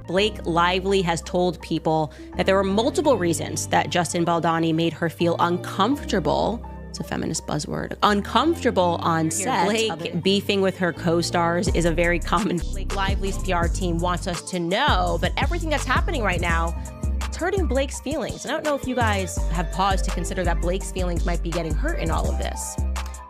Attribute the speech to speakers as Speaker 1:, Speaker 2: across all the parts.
Speaker 1: Blake Lively has told people that there were multiple reasons that Justin Baldoni made her feel uncomfortable. It's a feminist buzzword. Uncomfortable on set. Blake beefing with her co-stars is a very common. Blake Lively's PR team wants us to know, but everything that's happening right now, it's hurting Blake's feelings. And I don't know if you guys have paused to consider that Blake's feelings might be getting hurt in all of this.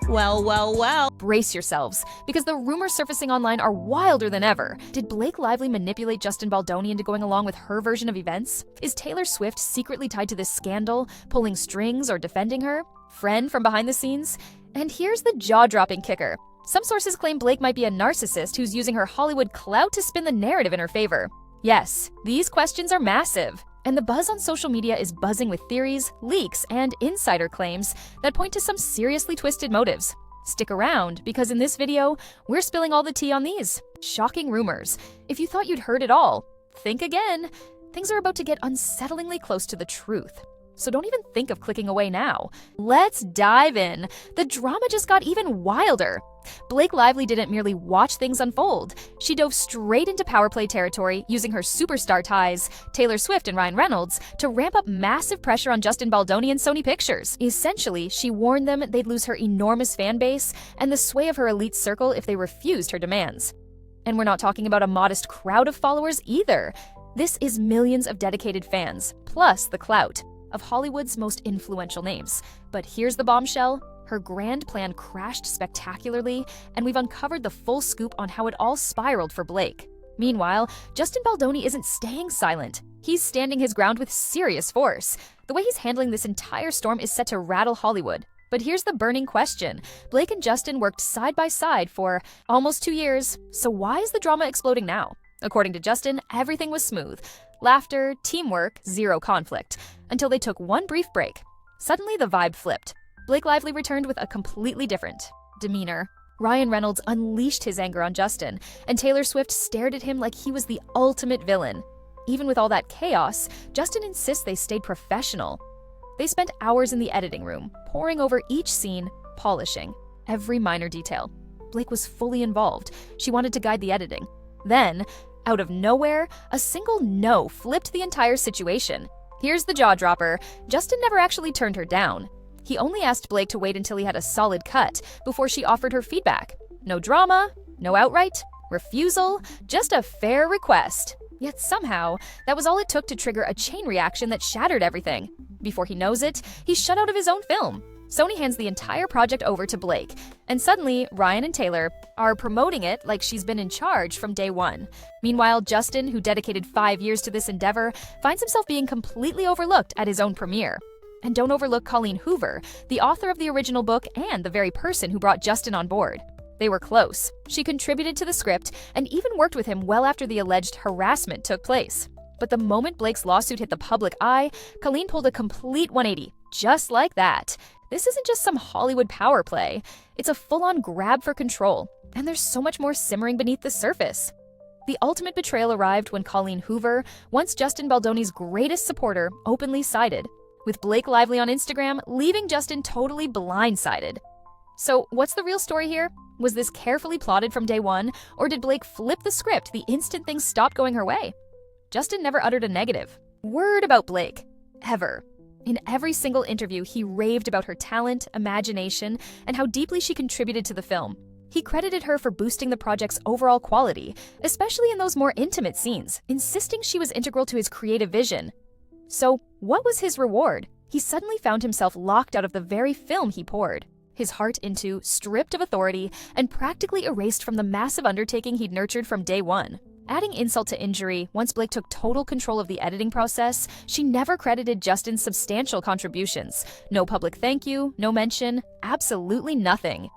Speaker 1: Well.
Speaker 2: Brace yourselves, because the rumors surfacing online are wilder than ever. Did Blake Lively manipulate Justin Baldoni into going along with her version of events? Is Taylor Swift secretly tied to this scandal, pulling strings or defending her? Friend from behind the scenes? And here's the jaw-dropping kicker. Some sources claim Blake might be a narcissist who's using her Hollywood clout to spin the narrative in her favor. Yes, these questions are massive. And the buzz on social media is buzzing with theories, leaks, and insider claims that point to some seriously twisted motives. Stick around, because in this video, we're spilling all the tea on these shocking rumors. If you thought you'd heard it all, think again. Things are about to get unsettlingly close to the truth. So don't even think of clicking away now. Let's dive in. The drama just got even wilder. Blake Lively didn't merely watch things unfold. She dove straight into power play territory, using her superstar ties, Taylor Swift and Ryan Reynolds, to ramp up massive pressure on Justin Baldoni and Sony Pictures. Essentially, she warned them they'd lose her enormous fan base and the sway of her elite circle if they refused her demands. And we're not talking about a modest crowd of followers either. This is millions of dedicated fans, plus the clout of Hollywood's most influential names. But here's the bombshell. Her grand plan crashed spectacularly, and we've uncovered the full scoop on how it all spiraled for Blake. Meanwhile, Justin Baldoni isn't staying silent. He's standing his ground with serious force. The way he's handling this entire storm is set to rattle Hollywood. But here's the burning question. Blake and Justin worked side by side for almost 2 years, so why is the drama exploding now? According to Justin, everything was smooth. Laughter, teamwork, zero conflict. Until they took one brief break. Suddenly, the vibe flipped. Blake Lively returned with a completely different demeanor. Ryan Reynolds unleashed his anger on Justin, and Taylor Swift stared at him like he was the ultimate villain. Even with all that chaos, Justin insists they stayed professional. They spent hours in the editing room, poring over each scene, polishing every minor detail. Blake was fully involved. She wanted to guide the editing. Then, out of nowhere, a single no flipped the entire situation. Here's the jaw-dropper. Justin never actually turned her down. He only asked Blake to wait until he had a solid cut before she offered her feedback. No drama, no outright refusal, just a fair request. Yet somehow, that was all it took to trigger a chain reaction that shattered everything. Before he knows it, he's shut out of his own film. Sony hands the entire project over to Blake, and suddenly, Ryan and Taylor are promoting it like she's been in charge from day one. Meanwhile, Justin, who dedicated 5 years to this endeavor, finds himself being completely overlooked at his own premiere. And don't overlook Colleen Hoover, the author of the original book and the very person who brought Justin on board. They were close. She contributed to the script and even worked with him well after the alleged harassment took place. But the moment Blake's lawsuit hit the public eye, Colleen pulled a complete 180, just like that. This isn't just some Hollywood power play. It's a full-on grab for control, and there's so much more simmering beneath the surface. The ultimate betrayal arrived when Colleen Hoover, once Justin Baldoni's greatest supporter, openly sided, with Blake Lively on Instagram leaving Justin totally blindsided. So what's the real story here? Was this carefully plotted from day one, or did Blake flip the script the instant things stopped going her way? Justin never uttered a negative word about Blake, ever. In every single interview, he raved about her talent, imagination, and how deeply she contributed to the film. He credited her for boosting the project's overall quality, especially in those more intimate scenes, insisting she was integral to his creative vision. So, what was his reward? He suddenly found himself locked out of the very film he poured his heart into, stripped of authority, and practically erased from the massive undertaking he'd nurtured from day one. Adding insult to injury, once Blake took total control of the editing process, she never credited Justin's substantial contributions. No public thank you, no mention, absolutely nothing.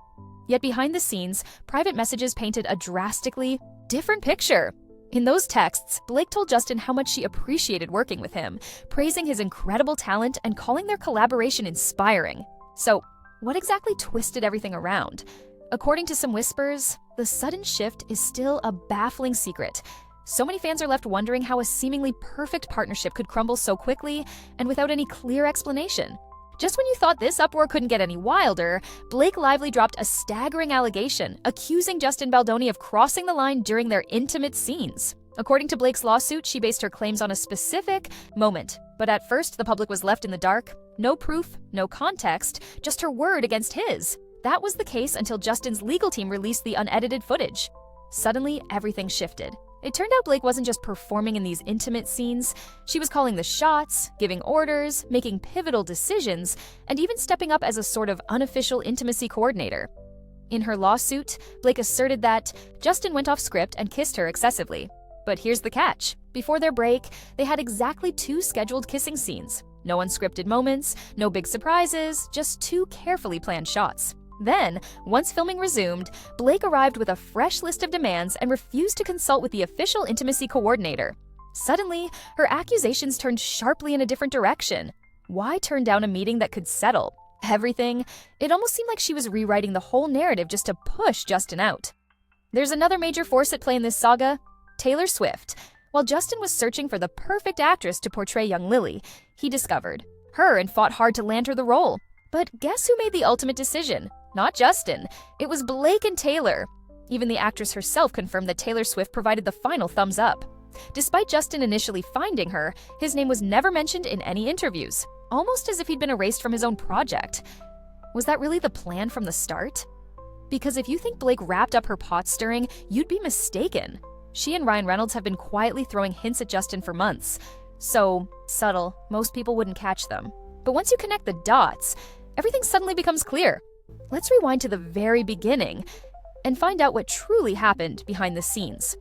Speaker 2: Yet behind the scenes, private messages painted a drastically different picture. In those texts, Blake told Justin how much she appreciated working with him, praising his incredible talent and calling their collaboration inspiring. So, what exactly twisted everything around? According to some whispers, the sudden shift is still a baffling secret. So many fans are left wondering how a seemingly perfect partnership could crumble so quickly and without any clear explanation. Just when you thought this uproar couldn't get any wilder, Blake Lively dropped a staggering allegation accusing Justin Baldoni of crossing the line during their intimate scenes. According to Blake's lawsuit, she based her claims on a specific moment, but at first the public was left in the dark. No proof, no context, just her word against his. That was the case until Justin's legal team released the unedited footage. Suddenly, everything shifted. It turned out Blake wasn't just performing in these intimate scenes. She was calling the shots, giving orders, making pivotal decisions, and even stepping up as a sort of unofficial intimacy coordinator. In her lawsuit, Blake asserted that Justin went off script and kissed her excessively. But here's the catch. Before their break, they had exactly 2 scheduled kissing scenes. No unscripted moments, no big surprises, just 2 carefully planned shots. Then, once filming resumed, Blake arrived with a fresh list of demands and refused to consult with the official intimacy coordinator. Suddenly, her accusations turned sharply in a different direction. Why turn down a meeting that could settle everything? It almost seemed like she was rewriting the whole narrative just to push Justin out. There's another major force at play in this saga: Taylor Swift. While Justin was searching for the perfect actress to portray young Lily, he discovered her and fought hard to land her the role. But guess who made the ultimate decision? Not Justin. It was Blake and Taylor. Even the actress herself confirmed that Taylor Swift provided the final thumbs up. Despite Justin initially finding her, his name was never mentioned in any interviews, almost as if he'd been erased from his own project. Was that really the plan from the start? Because if you think Blake wrapped up her pot stirring, you'd be mistaken. She and Ryan Reynolds have been quietly throwing hints at Justin for months. So subtle, most people wouldn't catch them. But once you connect the dots, everything suddenly becomes clear. Let's rewind to the very beginning and find out what truly happened behind the scenes.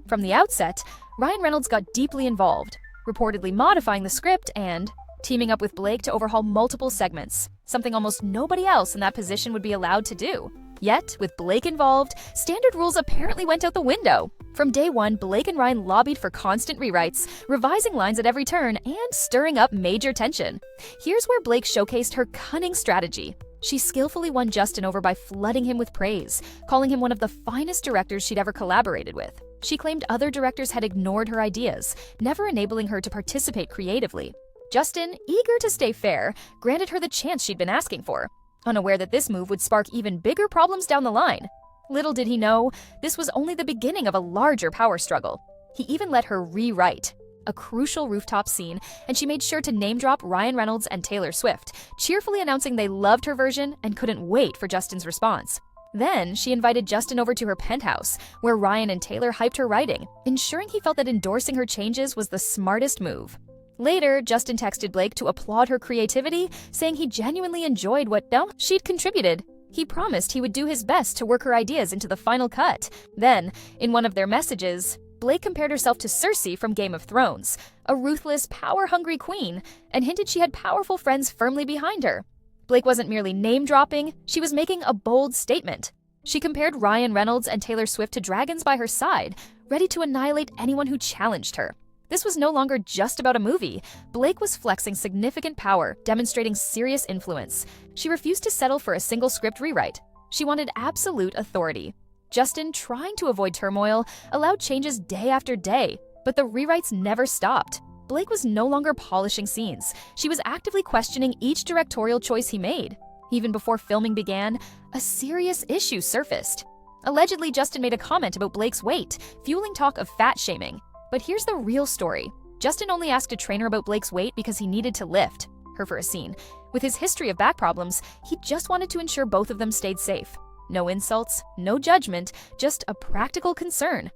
Speaker 2: From the outset, Ryan Reynolds got deeply involved, reportedly modifying the script and teaming up with Blake to overhaul multiple segments, something almost nobody else in that position would be allowed to do. Yet, with Blake involved, standard rules apparently went out the window. From day one, Blake and Ryan lobbied for constant rewrites, revising lines at every turn, and stirring up major tension. Here's where Blake showcased her cunning strategy. She skillfully won Justin over by flooding him with praise, calling him one of the finest directors she'd ever collaborated with. She claimed other directors had ignored her ideas, never enabling her to participate creatively. Justin, eager to stay fair, granted her the chance she'd been asking for, unaware that this move would spark even bigger problems down the line. Little did he know, this was only the beginning of a larger power struggle. He even let her rewrite a crucial rooftop scene, and she made sure to name-drop Ryan Reynolds and Taylor Swift, cheerfully announcing they loved her version and couldn't wait for Justin's response. Then, she invited Justin over to her penthouse, where Ryan and Taylor hyped her writing, ensuring he felt that endorsing her changes was the smartest move. Later, Justin texted Blake to applaud her creativity, saying he genuinely enjoyed what she'd contributed. He promised he would do his best to work her ideas into the final cut. Then, in one of their messages, Blake compared herself to Cersei from Game of Thrones, a ruthless, power-hungry queen, and hinted she had powerful friends firmly behind her. Blake wasn't merely name-dropping, she was making a bold statement. She compared Ryan Reynolds and Taylor Swift to dragons by her side, ready to annihilate anyone who challenged her. This was no longer just about a movie. Blake was flexing significant power, demonstrating serious influence. She refused to settle for a single script rewrite. She wanted absolute authority. Justin, trying to avoid turmoil, allowed changes day after day, but the rewrites never stopped. Blake was no longer polishing scenes. She was actively questioning each directorial choice he made. Even before filming began, a serious issue surfaced. Allegedly, Justin made a comment about Blake's weight, fueling talk of fat shaming. But here's the real story. Justin only asked a trainer about Blake's weight because he needed to lift her for a scene. With his history of back problems, he just wanted to ensure both of them stayed safe. No insults, no judgment, just a practical concern.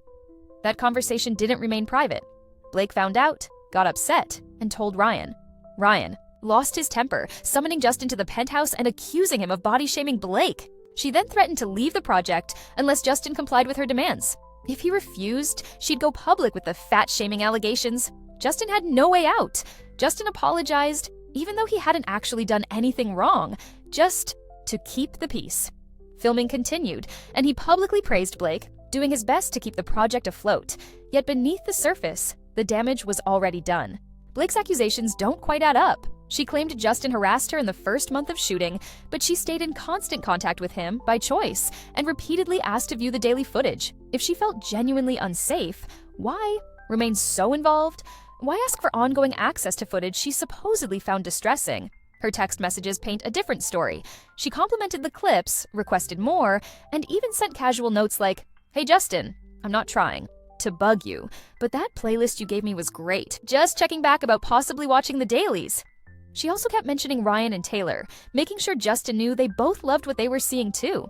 Speaker 2: That conversation didn't remain private. Blake found out, got upset, and told Ryan. Ryan lost his temper, summoning Justin to the penthouse and accusing him of body-shaming Blake. She then threatened to leave the project unless Justin complied with her demands. If he refused, she'd go public with the fat-shaming allegations. Justin had no way out. Justin apologized, even though he hadn't actually done anything wrong, just to keep the peace. Filming continued, and he publicly praised Blake, doing his best to keep the project afloat. Yet beneath the surface, the damage was already done. Blake's accusations don't quite add up. She claimed Justin harassed her in the first month of shooting, but she stayed in constant contact with him by choice and repeatedly asked to view the daily footage. If she felt genuinely unsafe, why remain so involved? Why ask for ongoing access to footage she supposedly found distressing? Her text messages paint a different story. She complimented the clips, requested more, and even sent casual notes like, "Hey Justin, I'm not trying." to bug you, but that playlist you gave me was great. Just checking back about possibly watching the dailies. She also kept mentioning Ryan and Taylor, making sure Justin knew they both loved what they were seeing too.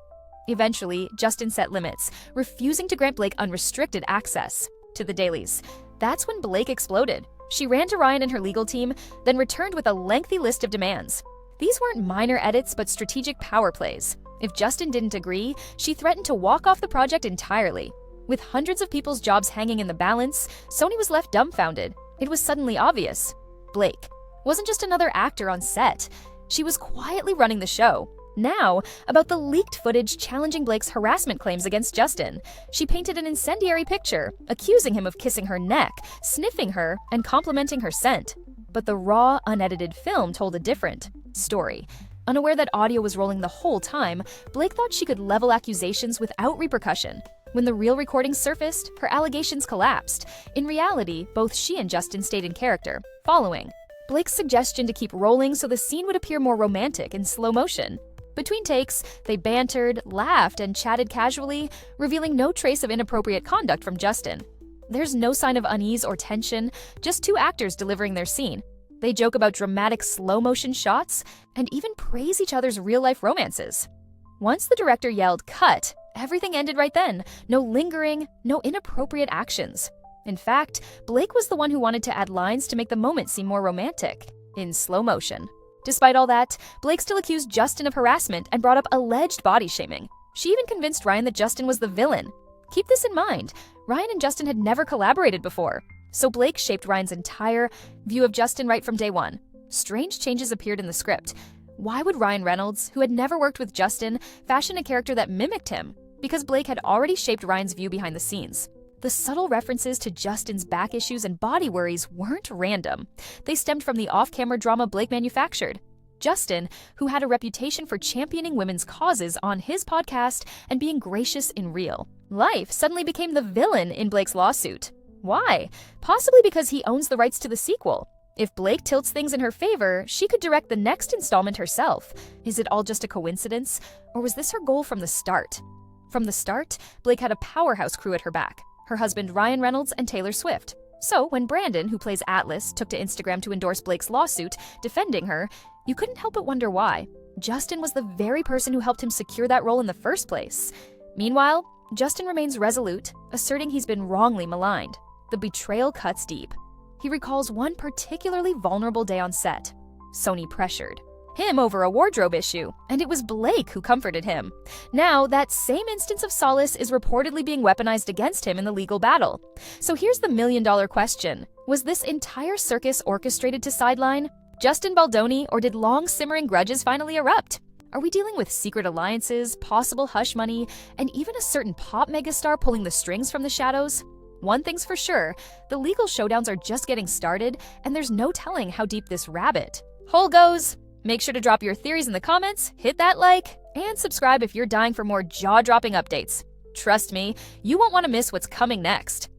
Speaker 2: Eventually, Justin set limits, refusing to grant Blake unrestricted access to the dailies. That's when Blake exploded. She ran to Ryan and her legal team, then returned with a lengthy list of demands. These weren't minor edits, but strategic power plays. If Justin didn't agree, she threatened to walk off the project entirely. With hundreds of people's jobs hanging in the balance, Sony was left dumbfounded. It was suddenly obvious. Blake wasn't just another actor on set. She was quietly running the show. Now, about the leaked footage challenging Blake's harassment claims against Justin. She painted an incendiary picture, accusing him of kissing her neck, sniffing her, and complimenting her scent. But the raw, unedited film told a different story. Unaware that audio was rolling the whole time, Blake thought she could level accusations without repercussion. When the real recordings surfaced, her allegations collapsed. In reality, both she and Justin stayed in character, following Blake's suggestion to keep rolling so the scene would appear more romantic in slow motion. Between takes, they bantered, laughed, and chatted casually, revealing no trace of inappropriate conduct from Justin. There's no sign of unease or tension, just two actors delivering their scene. They joke about dramatic slow-motion shots and even praise each other's real-life romances. Once the director yelled, "Cut," everything ended right then. No lingering, no inappropriate actions. In fact, Blake was the one who wanted to add lines to make the moment seem more romantic, in slow motion. Despite all that, Blake still accused Justin of harassment and brought up alleged body shaming. She even convinced Ryan that Justin was the villain. Keep this in mind, Ryan and Justin had never collaborated before, so Blake shaped Ryan's entire view of Justin right from day one. Strange changes appeared in the script. Why would Ryan Reynolds, who had never worked with Justin, fashion a character that mimicked him? Because Blake had already shaped Ryan's view behind the scenes. The subtle references to Justin's back issues and body worries weren't random. They stemmed from the off-camera drama Blake manufactured. Justin, who had a reputation for championing women's causes on his podcast and being gracious in real life, suddenly became the villain in Blake's lawsuit. Why? Possibly because he owns the rights to the sequel. If Blake tilts things in her favor, she could direct the next installment herself. Is it all just a coincidence? Or was this her goal from the start? From the start, Blake had a powerhouse crew at her back. Her husband Ryan Reynolds and Taylor Swift. So when Brandon, who plays Atlas, took to Instagram to endorse Blake's lawsuit, defending her, you couldn't help but wonder why. Justin was the very person who helped him secure that role in the first place. Meanwhile, Justin remains resolute, asserting he's been wrongly maligned. The betrayal cuts deep. He recalls one particularly vulnerable day on set. Sony pressured him over a wardrobe issue, and it was Blake who comforted him. Now, that same instance of solace is reportedly being weaponized against him in the legal battle. So here's the million-dollar question. Was this entire circus orchestrated to sideline Justin Baldoni, or did long-simmering grudges finally erupt? Are we dealing with secret alliances, possible hush money, and even a certain pop megastar pulling the strings from the shadows? One thing's for sure, the legal showdowns are just getting started, and there's no telling how deep this rabbit hole goes. Make sure to drop your theories in the comments, hit that like, and subscribe if you're dying for more jaw-dropping updates. Trust me, you won't want to miss what's coming next.